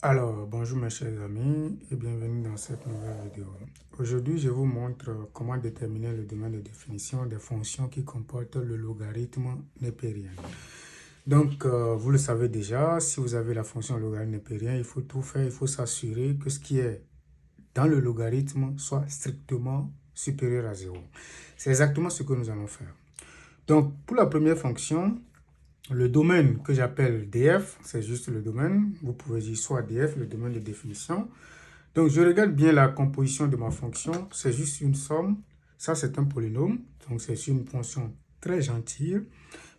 Alors, bonjour mes chers amis et bienvenue dans cette nouvelle vidéo. Aujourd'hui, je vous montre comment déterminer le domaine de définition des fonctions qui comportent le logarithme népérien. Donc, vous le savez déjà, si vous avez la fonction logarithme népérien, il faut tout faire, il faut s'assurer que ce qui est dans le logarithme soit strictement supérieur à 0. C'est exactement ce que nous allons faire. Donc, pour la première fonction, le domaine que j'appelle df, c'est juste le domaine. Vous pouvez dire soit df, le domaine de définition. Donc, je regarde bien la composition de ma fonction. C'est juste une somme. Ça, c'est un polynôme. Donc, c'est une fonction très gentille.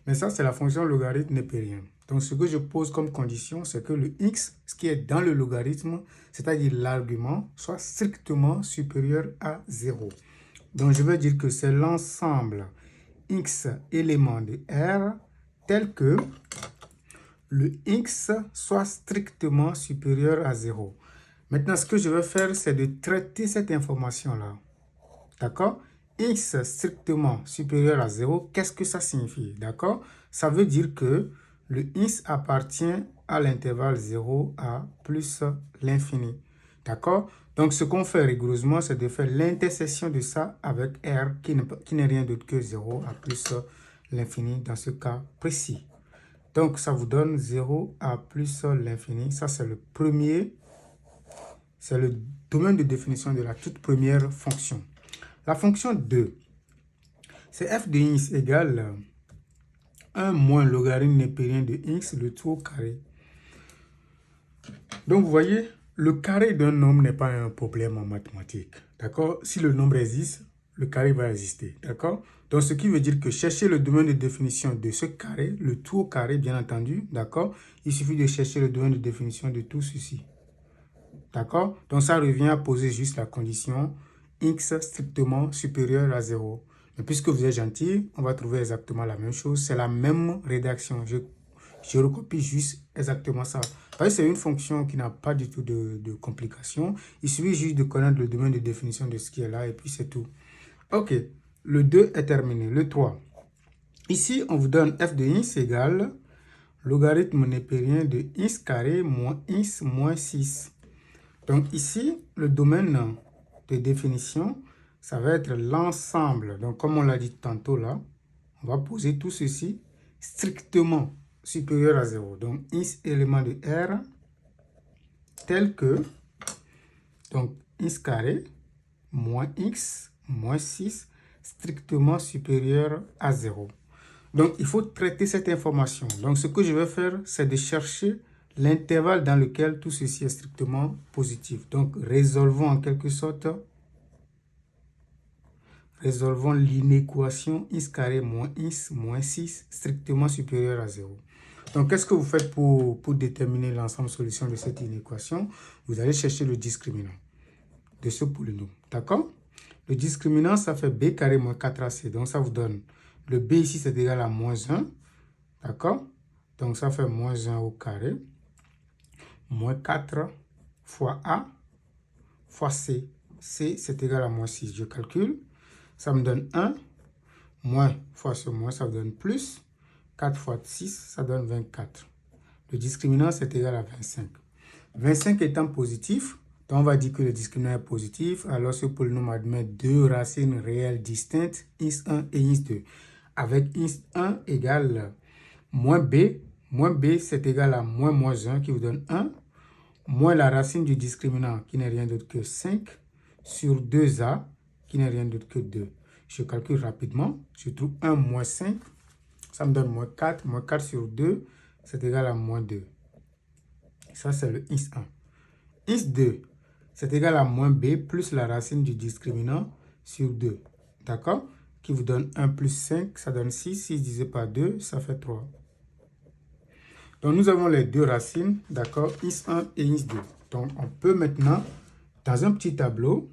Mais ça, c'est la fonction logarithme népérien. Donc, ce que je pose comme condition, c'est que le x, ce qui est dans le logarithme, c'est-à-dire l'argument, soit strictement supérieur à 0. Donc, je vais dire que c'est l'ensemble x éléments de R tel que le x soit strictement supérieur à 0. Maintenant, ce que je vais faire, c'est de traiter cette information-là. D'accord? X strictement supérieur à 0, qu'est-ce que ça signifie? D'accord? Ça veut dire que le x appartient à l'intervalle 0 à plus l'infini. D'accord? Donc, ce qu'on fait rigoureusement, c'est de faire l'intersection de ça avec R qui n'est rien d'autre que 0 à plus l'infini dans ce cas précis. Donc, ça vous donne 0 à plus l'infini. Ça, c'est le premier, c'est le domaine de définition de la toute première fonction. La fonction 2, c'est f de x égale 1 moins logarithme népérien de x, le tout au carré. Donc, vous voyez, le carré d'un nombre n'est pas un problème en mathématiques. D'accord? Si le nombre existe, le carré va exister. D'accord? Donc, ce qui veut dire que chercher le domaine de définition de ce carré, le tout au carré, bien entendu, d'accord? Il suffit de chercher le domaine de définition de tout ceci. D'accord? Donc, ça revient à poser juste la condition x strictement supérieur à 0. Mais puisque vous êtes gentil, on va trouver exactement la même chose. C'est la même rédaction. Je recopie juste exactement ça. C'est une fonction qui n'a pas du tout de complications. Il suffit juste de connaître le domaine de définition de ce qui est là et puis c'est tout. Ok, le 2 est terminé. Le 3. Ici, on vous donne f de x égale logarithme népérien de x carré moins x moins 6. Donc ici, le domaine de définition, ça va être l'ensemble. Donc comme on l'a dit tantôt là, on va poser tout ceci strictement supérieur à 0. Donc x élément de R tel que, donc x carré moins x moins 6 strictement supérieur à 0. Donc il faut traiter cette information. Donc ce que je vais faire, c'est de chercher l'intervalle dans lequel tout ceci est strictement positif. Donc, résolvons en quelque sorte, résolvons l'inéquation x carré moins x moins 6 strictement supérieur à 0. Donc, qu'est-ce que vous faites pour déterminer l'ensemble solution de cette inéquation? Vous allez chercher le discriminant de ce polynôme. D'accord? Le discriminant, ça fait b carré moins 4ac. Donc, ça vous donne, le b ici, c'est égal à moins 1. D'accord? Donc, ça fait moins 1 au carré. Moins 4 fois A fois C. C, c'est égal à moins 6. Je calcule. Ça me donne 1. Moins fois ce moins, ça me donne plus. 4 fois 6, ça donne 24. Le discriminant, c'est égal à 25. 25 étant positif, donc on va dire que le discriminant est positif. Alors, ce polynôme admet deux racines réelles distinctes, x1 et x2. Avec x1 égale moins b. Moins b, c'est égal à moins 1 qui vous donne 1. Moins la racine du discriminant qui n'est rien d'autre que 5 sur 2a qui n'est rien d'autre que 2. Je calcule rapidement. Je trouve 1 moins 5. Ça me donne moins 4. Moins 4 sur 2, c'est égal à moins 2. Ça, c'est le x1. x2, c'est égal à moins b plus la racine du discriminant sur 2. D'accord? Qui vous donne 1 plus 5, ça donne 6. 6 divisé par 2, ça fait 3. Donc, nous avons les deux racines, d'accord, x1 et x2. Donc, on peut maintenant, dans un petit tableau,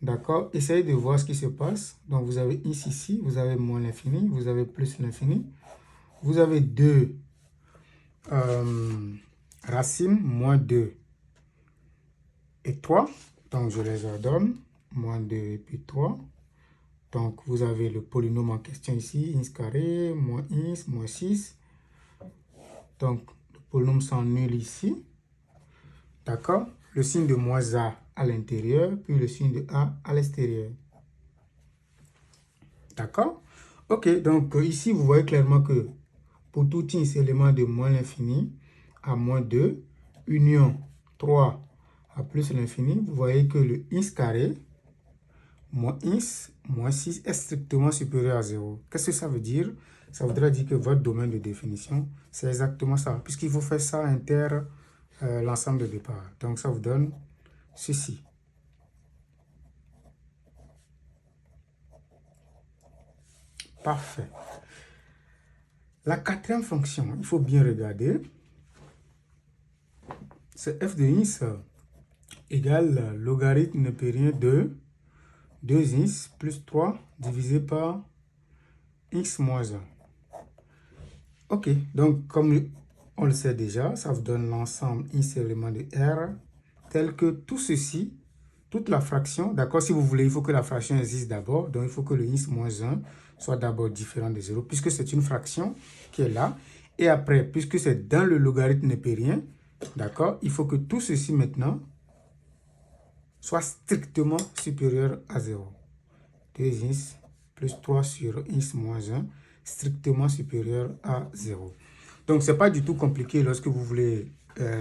d'accord, essayer de voir ce qui se passe. Donc, vous avez x ici, vous avez moins l'infini, vous avez plus l'infini. Vous avez deux racines, moins 2 et 3. Donc, je les ordonne, moins 2 et puis 3. Donc, vous avez le polynôme en question ici, x carré, moins x, moins 6. Donc, le polynôme s'annule ici. D'accord? Le signe de moins A à l'intérieur, puis le signe de A à l'extérieur. D'accord? Ok, donc ici, vous voyez clairement que pour tout ins élément de moins l'infini à moins 2, union 3 à plus l'infini, vous voyez que le ins carré moins ins moins 6 est strictement supérieur à 0. Qu'est-ce que ça veut dire? Ça voudrait dire que votre domaine de définition, c'est exactement ça, puisqu'il faut faire ça inter l'ensemble de départ. Donc, ça vous donne ceci. Parfait. La quatrième fonction, il faut bien regarder, c'est f de ins égale logarithme népérien de 2 ins plus 3 divisé par x moins 1. Ok, donc comme on le sait déjà, ça vous donne l'ensemble ins élément de R tel que tout ceci, toute la fraction, d'accord, si vous voulez, il faut que la fraction existe d'abord, donc il faut que le ins moins 1 soit d'abord différent de 0, puisque c'est une fraction qui est là, et après, puisque c'est dans le logarithme népérien, d'accord, il faut que tout ceci maintenant soit strictement supérieur à 0. 2 ins plus 3 sur ins moins 1, strictement supérieur à 0. Donc, ce n'est pas du tout compliqué lorsque vous voulez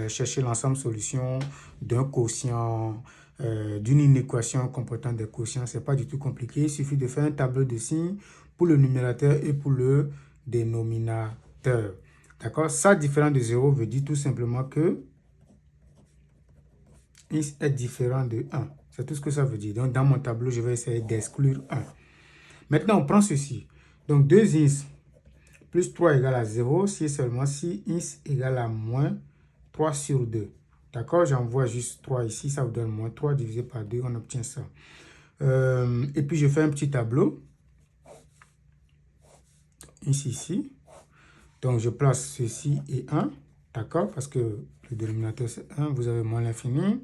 chercher l'ensemble solution d'un quotient, d'une inéquation comportant des quotients. Ce n'est pas du tout compliqué. Il suffit de faire un tableau de signes pour le numérateur et pour le dénominateur. D'accord? Ça, différent de 0, veut dire tout simplement que ins est différent de 1. C'est tout ce que ça veut dire. Donc, dans mon tableau, je vais essayer d'exclure 1. Maintenant, on prend ceci. Donc, 2 ins plus 3 égale à 0, si et seulement si ins égale à moins 3 sur 2. D'accord? J'envoie juste 3 ici, ça vous donne moins 3 divisé par 2, on obtient ça. Et puis, je fais un petit tableau. Ici. Donc, je place ceci et 1. D'accord? Parce que le dénominateur, c'est 1. Vous avez moins l'infini.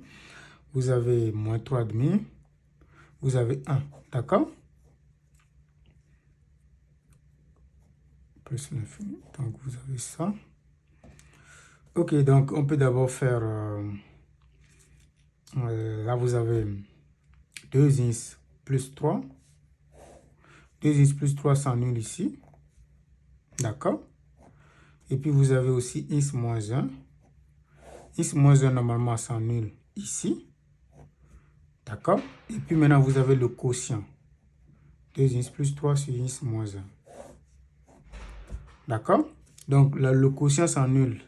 Vous avez moins 3,5. Vous avez 1. D'accord? Plus l'infini. Donc, vous avez ça. Ok, donc on peut d'abord faire... là, vous avez 2 ins plus 3. 2 ins plus 3 s'annule ici. D'accord? Et puis, vous avez aussi ins moins 1. Ins moins 1, normalement, s'annule ici. D'accord? Et puis, maintenant, vous avez le quotient. 2 ins plus 3 sur ins moins 1. D'accord? Donc, là, le quotient s'annule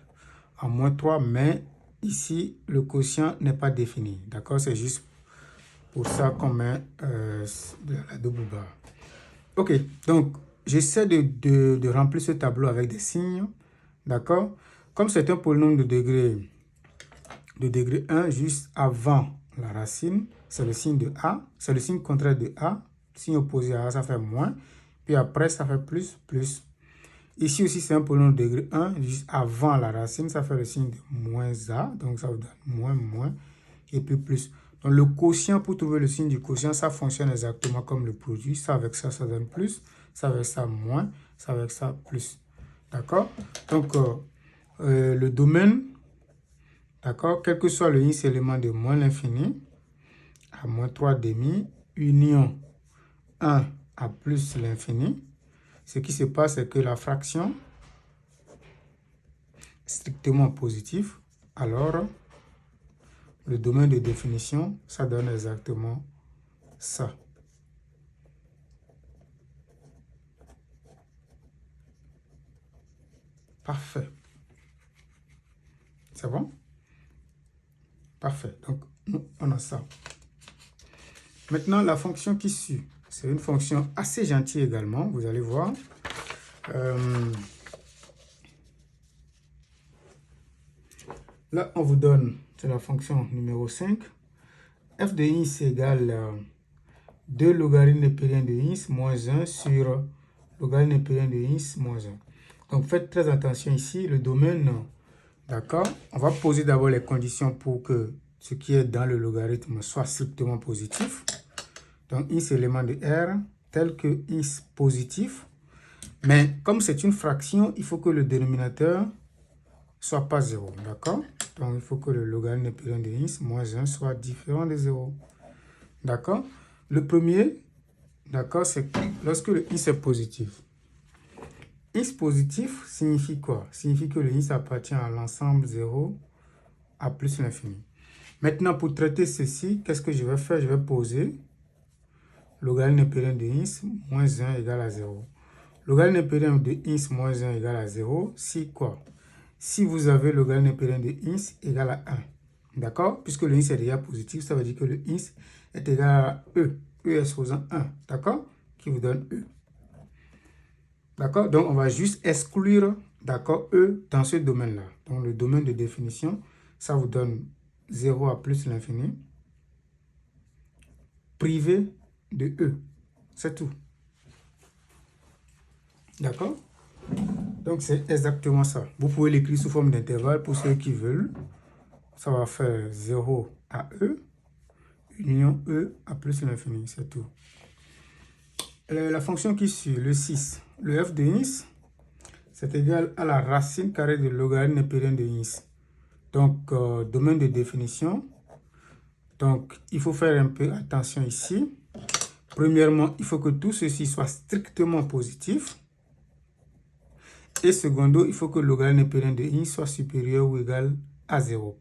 à moins 3, mais ici, le quotient n'est pas défini. D'accord? C'est juste pour ça qu'on met la double barre. Ok, donc j'essaie de remplir ce tableau avec des signes. D'accord? Comme c'est un polynôme de degré 1, juste avant la racine, c'est le signe de A. C'est le signe contraire de A. Signe opposé à A, ça fait moins. Puis après, ça fait plus, plus. Ici aussi, c'est un polynôme de degré 1. Juste avant la racine, ça fait le signe de moins A. Donc, ça vous donne moins, moins. Et puis plus. Donc, le quotient, pour trouver le signe du quotient, ça fonctionne exactement comme le produit. Ça avec ça, ça donne plus. Ça avec ça, moins. Ça avec ça, plus. D'accord? Donc, le domaine, d'accord, quel que soit le ins élément de moins l'infini, à moins 3,5, union 1 à plus l'infini, ce qui se passe, c'est que la fraction est strictement positive. Alors, le domaine de définition, ça donne exactement ça. Parfait. C'est bon? Parfait. Donc, on a ça. Maintenant, la fonction qui suit, c'est une fonction assez gentille également, vous allez voir. Là, on vous donne, c'est la fonction numéro 5. F de ins égale 2 logarithme népérien de ins moins 1 sur logarithme népérien de ins moins 1. Donc, faites très attention ici, le domaine, d'accord? On va poser d'abord les conditions pour que ce qui est dans le logarithme soit strictement positif. Donc, ins élément de R tel que ins positif. Mais comme c'est une fraction, il faut que le dénominateur soit pas 0, d'accord? Donc, il faut que le logarithme népérien de ins moins 1 soit différent de 0, d'accord? Le premier, d'accord, c'est lorsque le ins est positif. Ins positif signifie quoi? Signifie que le ins appartient à l'ensemble 0 à plus l'infini. Maintenant, pour traiter ceci, qu'est-ce que je vais faire? Je vais poser logarithme népérien de ins moins 1 égale à 0. Logarithme népérien de ins moins 1 égale à 0, si quoi? Si vous avez le logarithme népérien de ins égale à 1. D'accord? Puisque le ins est déjà positif, ça veut dire que le ins est égal à E. E exposant 1. D'accord? Qui vous donne E. D'accord? Donc, on va juste exclure, d'accord, E dans ce domaine-là. Donc, le domaine de définition, ça vous donne 0 à plus l'infini, privé de E. C'est tout. D'accord? Donc, c'est exactement ça. Vous pouvez l'écrire sous forme d'intervalle pour ceux qui veulent. Ça va faire 0 à E, union E à plus l'infini, c'est tout. La fonction qui suit, le 6, le f de ins, c'est égal à la racine carrée de logarithme népérien de ins. Donc, domaine de définition. Donc, il faut faire un peu attention ici. Premièrement, il faut que tout ceci soit strictement positif. Et secondo, il faut que le logarithme népérien de ins soit supérieur ou égal à 0.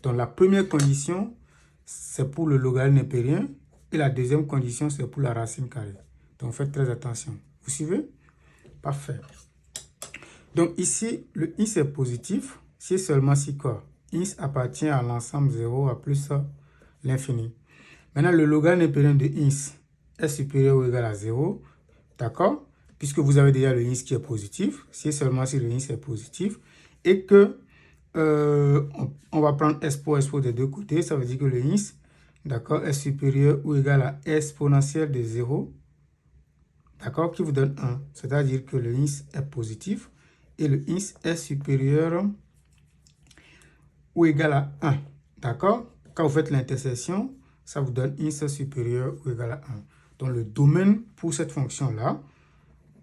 Donc, la première condition, c'est pour le logarithme népérien. Et la deuxième condition, c'est pour la racine carrée. Donc, faites très attention. Vous suivez? Parfait. Donc, ici, le ins est positif. Si seulement si quoi? Ins appartient à l'ensemble 0 à plus l'infini. Maintenant, le logarithme népérien de ins est supérieur ou égal à 0. D'accord? Puisque vous avez déjà le ins qui est positif. Si seulement si le ins est positif. Et que on va prendre expo des deux côtés. Ça veut dire que le ins, d'accord, est supérieur ou égal à exponentielle de 0. D'accord? Qui vous donne 1. C'est-à-dire que le ins est positif. Et le ins est supérieur ou égal à 1. D'accord? Quand vous faites l'intersection, ça vous donne ins supérieur ou égal à 1. Donc, le domaine pour cette fonction-là,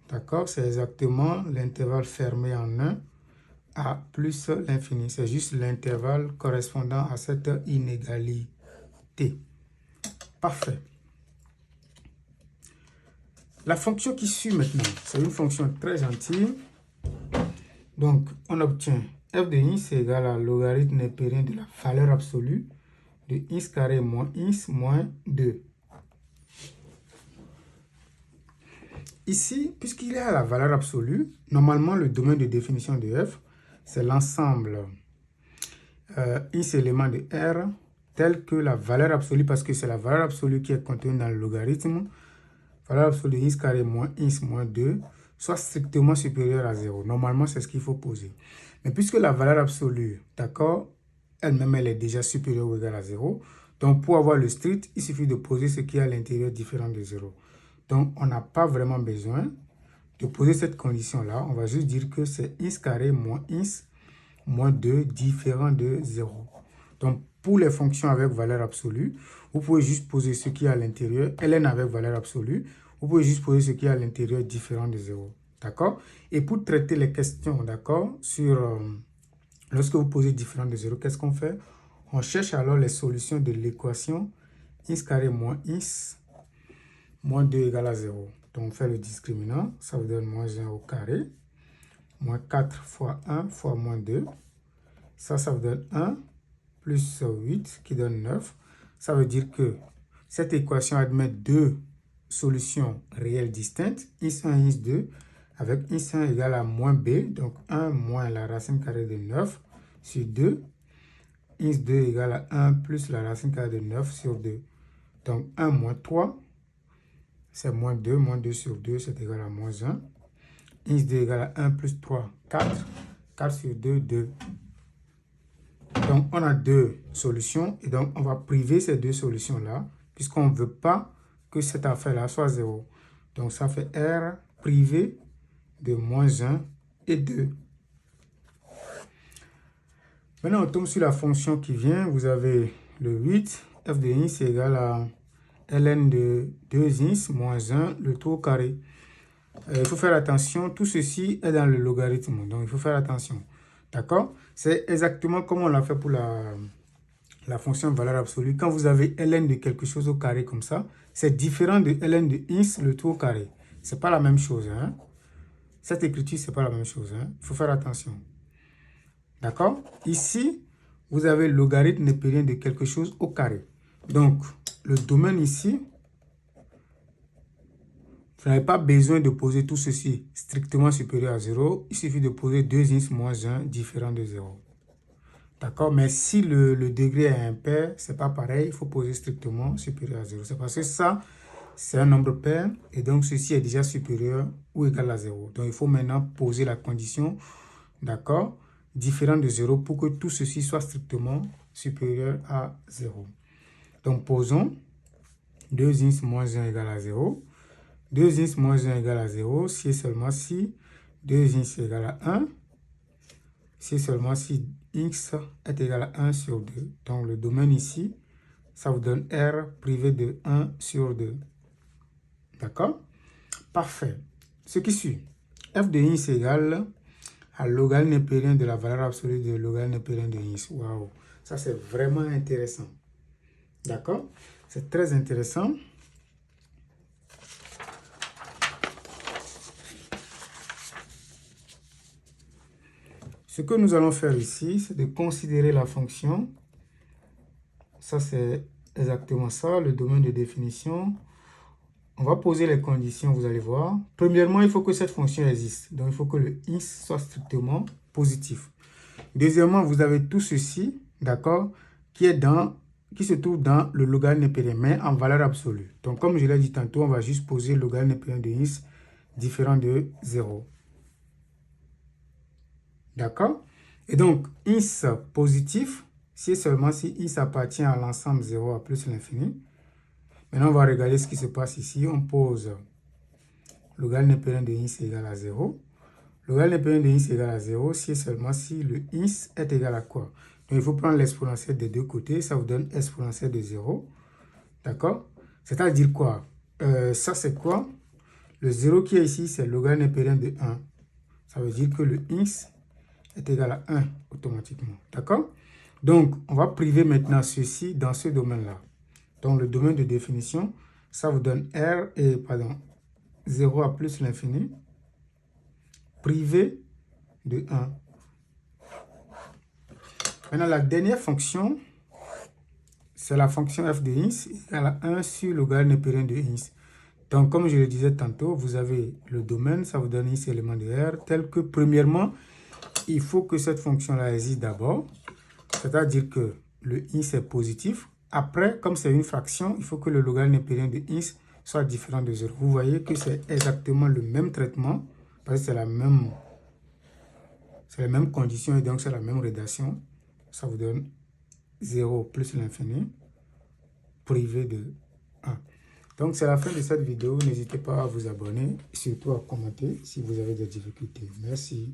d'accord, c'est exactement l'intervalle fermé en 1 à plus l'infini. C'est juste l'intervalle correspondant à cette inégalité. Parfait. La fonction qui suit maintenant, c'est une fonction très gentille. Donc, on obtient f de ins est égal à logarithme népérien de la valeur absolue de ins carré moins ins moins 2. Ici, puisqu'il est à la valeur absolue, normalement, le domaine de définition de f, c'est l'ensemble ins éléments de R tel que la valeur absolue, parce que c'est la valeur absolue qui est contenue dans le logarithme, valeur absolue de ins carré moins ins moins 2, soit strictement supérieure à 0. Normalement, c'est ce qu'il faut poser. Mais puisque la valeur absolue, d'accord, elle-même, elle est déjà supérieure ou égale à 0, donc pour avoir le strict, il suffit de poser ce qui est à l'intérieur différent de 0. Donc, on n'a pas vraiment besoin de poser cette condition-là. On va juste dire que c'est ins carré moins ins moins 2 différent de 0. Donc, pour les fonctions avec valeur absolue, vous pouvez juste poser ce qui est à l'intérieur, ln avec valeur absolue, vous pouvez juste poser ce qui est à l'intérieur différent de 0. D'accord? Et pour traiter les questions, d'accord, sur lorsque vous posez différent de 0, qu'est-ce qu'on fait? On cherche alors les solutions de l'équation ins carré moins ins moins 2 égale à 0. Donc, on fait le discriminant, ça vous donne moins 1 au carré, moins 4 fois 1 fois moins 2. Ça vous donne 1 plus 8 qui donne 9. Ça veut dire que cette équation admet deux solutions réelles distinctes, ins 1 ins 2, avec ins 1 égale à moins b, donc 1 moins la racine carrée de 9 sur 2, ins 2 égale à 1 plus la racine carrée de 9 sur 2. Donc 1 moins 3, c'est moins 2 sur 2, c'est égal à moins 1. Ins 2 égale à 1 plus 3, 4, 4 sur 2, 2. Donc, on a deux solutions et donc on va priver ces deux solutions-là puisqu'on ne veut pas que cette affaire-là soit 0. Donc, ça fait R privé de moins 1 et 2. Maintenant, on tombe sur la fonction qui vient. Vous avez le 8, f de ins est égal à ln de 2 ins moins 1, le tout au carré. Il faut faire attention, tout ceci est dans le logarithme, donc il faut faire attention. D'accord? C'est exactement comme on l'a fait pour la fonction valeur absolue. Quand vous avez ln de quelque chose au carré comme ça, c'est différent de ln de ins le tout au carré. C'est pas la même chose. Hein? Cette écriture, c'est pas la même chose. Hein? Il faut faire attention. D'accord? Ici, vous avez le logarithme népérien de quelque chose au carré. Donc, le domaine ici, vous n'avez pas besoin de poser tout ceci strictement supérieur à 0. Il suffit de poser 2 ins moins 1 différent de 0. D'accord? Mais si le degré est impair, ce n'est pas pareil. Il faut poser strictement supérieur à 0. C'est parce que ça, c'est un nombre pair. Et donc, ceci est déjà supérieur ou égal à 0. Donc, il faut maintenant poser la condition, d'accord, différent de 0 pour que tout ceci soit strictement supérieur à 0. Donc, posons 2 ins moins 1 égale à 0. 2 ins moins 1 égale à 0, si et seulement si 2 ins égale à 1, si et seulement si x est égal à 1 sur 2. Donc le domaine ici, ça vous donne R privé de 1 sur 2. D'accord? Parfait. Ce qui suit, f de ins égale à logarithme népérien de la valeur absolue de logarithme népérien de ins. Waouh! Ça c'est vraiment intéressant. D'accord? C'est très intéressant. Ce que nous allons faire ici, c'est de considérer la fonction. Ça, c'est exactement ça, le domaine de définition. On va poser les conditions, vous allez voir. Premièrement, il faut que cette fonction existe. Donc, il faut que le ins soit strictement positif. Deuxièmement, vous avez tout ceci, d'accord, qui se trouve dans le logarithme népérien, mais en valeur absolue. Donc, comme je l'ai dit tantôt, on va juste poser le logarithme népérien de ins différent de 0. D'accord? Et donc, ins positif, si et seulement si ins appartient à l'ensemble 0 à plus l'infini. Maintenant, on va regarder ce qui se passe ici. On pose logarithme népérien de ins égal à 0. Logarithme népérien de ins égal à 0 si et seulement si le ins est égal à quoi? Donc, il faut prendre l'exponentielle des deux côtés. Ça vous donne exponentielle de 0. D'accord? C'est-à-dire quoi? Ça, c'est quoi? Le 0 qui est ici, c'est le logarithme népérien de 1. Ça veut dire que le ins est égal à 1 automatiquement. D'accord? Donc, on va priver maintenant ceci dans ce domaine-là. Donc, le domaine de définition, ça vous donne R et, 0 à plus l'infini, privé de 1. Maintenant, la dernière fonction, c'est la fonction f de ins égale à 1 sur le logarithme népérien de ins. Donc, comme je le disais tantôt, vous avez le domaine, ça vous donne ici élément de R, tel que, premièrement, il faut que cette fonction-là existe d'abord, c'est-à-dire que le ins est positif. Après, comme c'est une fraction, il faut que le logarithme népérien de ins soit différent de 0. Vous voyez que c'est exactement le même traitement, parce que c'est la même condition et donc c'est la même rédaction. Ça vous donne 0 plus l'infini, privé de 1. Donc, c'est la fin de cette vidéo. N'hésitez pas à vous abonner et surtout à commenter si vous avez des difficultés. Merci.